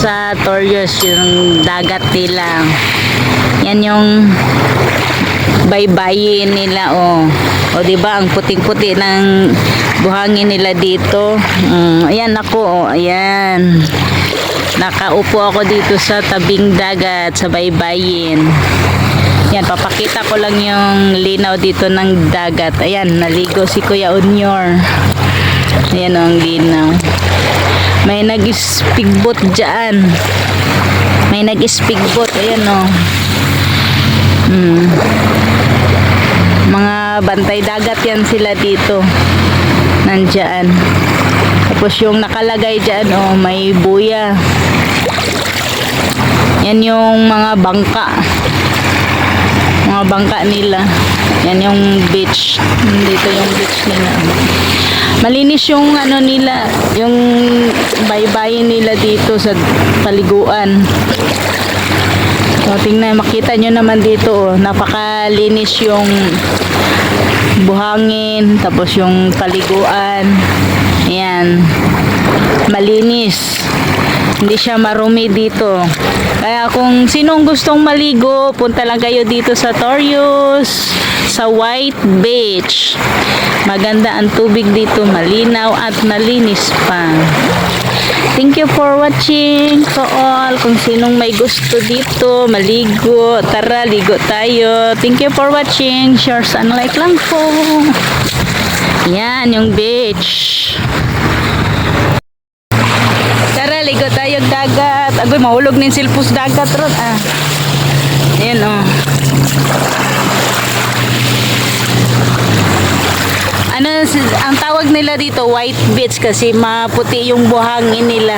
sa Torios, yung dagat nila. Yan yung baybayin nila, oh. O diba ang puting-puti ng buhangin nila dito. Ayan ako, oh, ayan. Nakaupo ako dito sa tabing dagat, sa baybayin. Yan, papakita ko lang yung linaw dito ng dagat. Ayan, naligo si Kuya Unyor. Ayan ang linaw. May nag-speedboat dyan. May nag-speedboat. Ayan o. Mga bantay dagat yan sila dito. Nandyan. Tapos yung nakalagay dyan, oh, may buya. Yan yung mga bangka. Mga bangka nila. Yan yung beach. Dito yung beach nila. Malinis yung ano nila, yung baybayin nila dito sa paliguan. So, tingnan, makita nyo naman dito, oh, napakalinis yung buhangin, tapos yung paliguan. Ayan, malinis. Hindi siya marumi dito. Kaya kung sinong gustong maligo, punta lang kayo dito sa Torios, sa White Beach. Maganda ang tubig dito, malinaw at malinis pa. Thank you for watching to all. Kung sinong may gusto dito, maligo, tara, ligo tayo. Thank you for watching. Share and like lang po. Yan, yung beach. Tara, ligo tayo dagat. Agoy, mahulog na yung silpos dagat ron. Ayan, oh. Ano, ang tawag nila dito, White Beach, kasi maputi yung buhangin nila.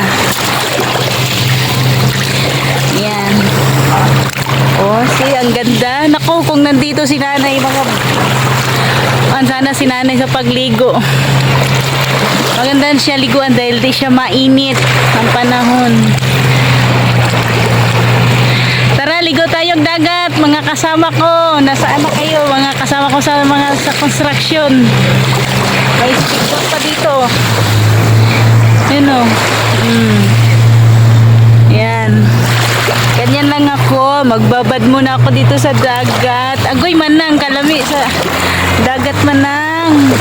Yan. Oh, see, ang ganda. Naku, kung nandito si nanay, sana si nanay sa pagligo. Maganda siya liguan dahil di siya mainit ang panahon. Tara, ligo tayong dagat, mga kasama ko. Nasaan na kayo, mga kasama ko sa construction. May speedboat pa dito. Yun o. Yan. Ganyan lang ako. Magbabad muna ako dito sa dagat. Agoy, manang, kalami sa dagat manang.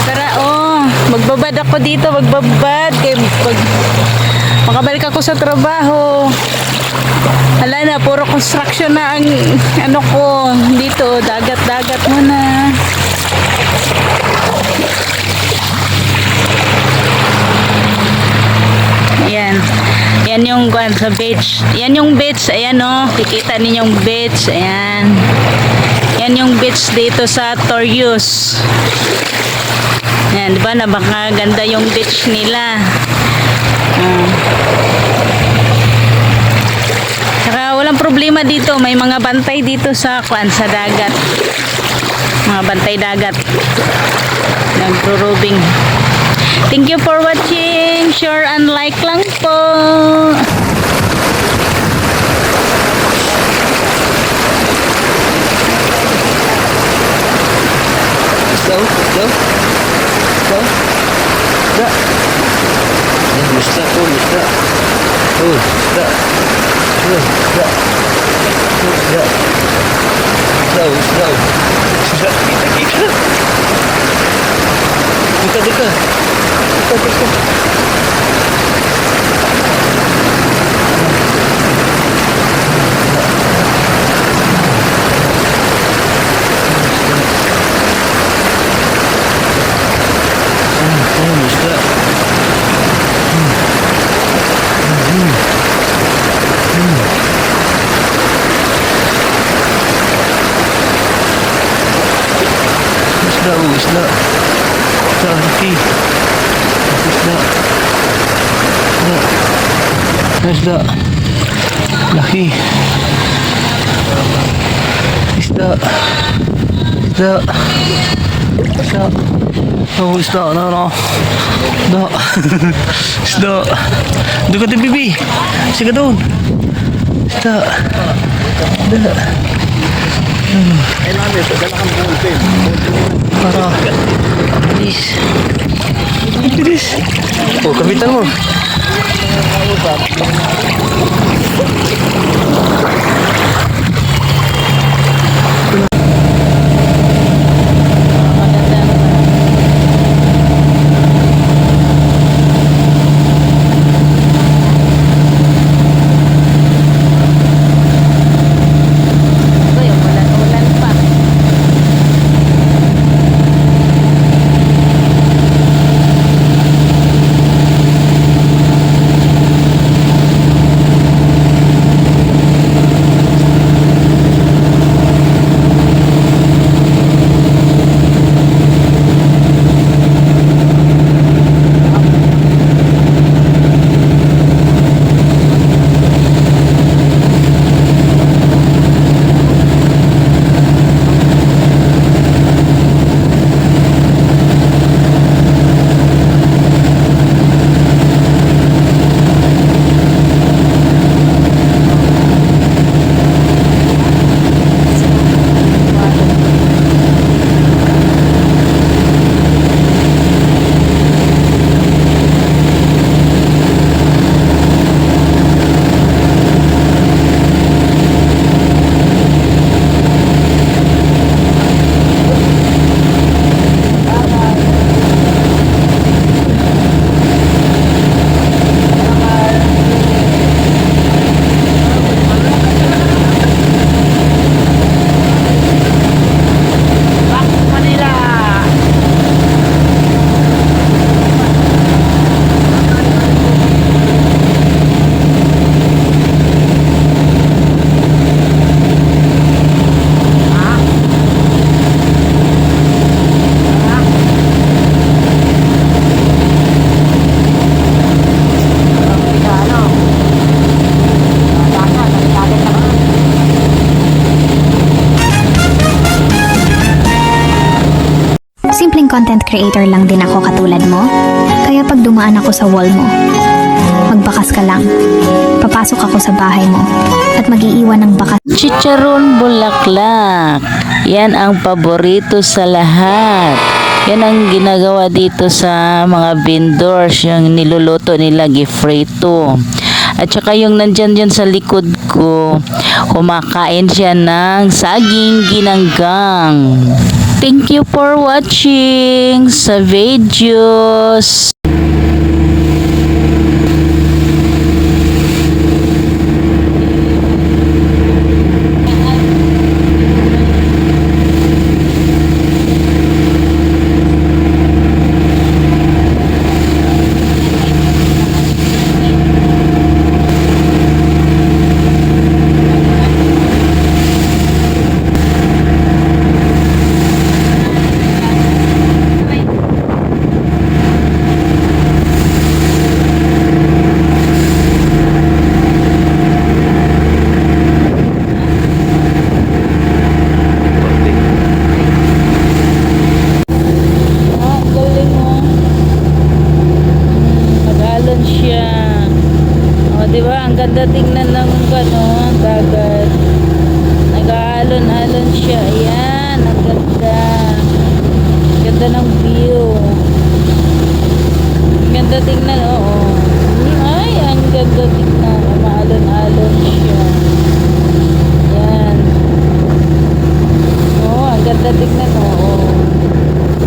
Tara, oh. Magbabad ako dito, magbabad. Kaya makabalik ako sa trabaho. Hala na, puro construction na ang ano ko dito, dagat-dagat muna. Ayan. Yan yung sa beach. Yan yung beach, ayan oh. Kikita ninyo yung beach, ayan. Yan yung beach dito sa Torios. Ayan, diba? Napakaganda yung beach nila. Walang problema dito, may mga bantay dito sa sa dagat. Mga bantay dagat. Nagro-robing. Thank you for watching. Share and like lang po. Isda. Laki. Isda. Laki. Isda. Oh, isda. No. Isda. Doon ka din, bibi. Sige doon. Isda. Para bilis. Oh, kapitan mo. Maganda naman. Ito yung ulan-ulan pa. Simpleng content creator lang din ako katulad mo. Kaya pag dumaan ako sa wall mo, magbakas ka lang. Papasok ako sa bahay mo at mag-iiwan ng bakas. Chicharon bulaklak. Yan ang paborito sa lahat. Yan ang ginagawa dito sa mga vendors, yung niluluto nila gifrito. At saka yung nandyan dyan sa likod ko, kumakain siya ng saging ginanggang. Thank you for watching sa videos. Ganda tingnan ng dagat. Nag-aalon-alon siya. Ayan, ang ganda. Ganda ng view. Ang ganda tingnan, oo. Ay, ang ganda tingnan. Maalon-alon siya. Ayan. Oo, ang ganda tingnan, oo.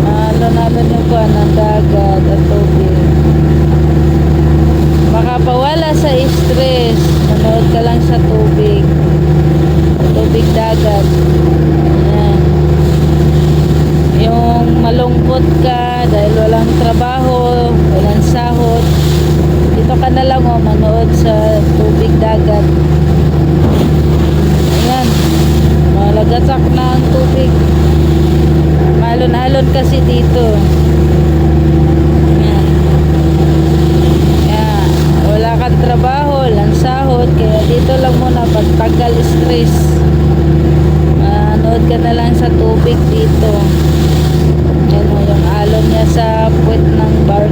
Maalon-alon yung ng dagat at tubig. Makapawala sa stress, manood ka lang sa tubig dagat. Ayan. Yung malungkot ka dahil walang trabaho, walang sahod, dito ka na lang manood sa tubig dagat. Ayan, malagasak na ang tubig, malon-alon kasi dito. Wala kang trabaho, walang sahod, kaya dito lang muna pagtagal stress. Manood ka na lang sa tubig dito. Yan o, yung alon niya sa puwet ng bar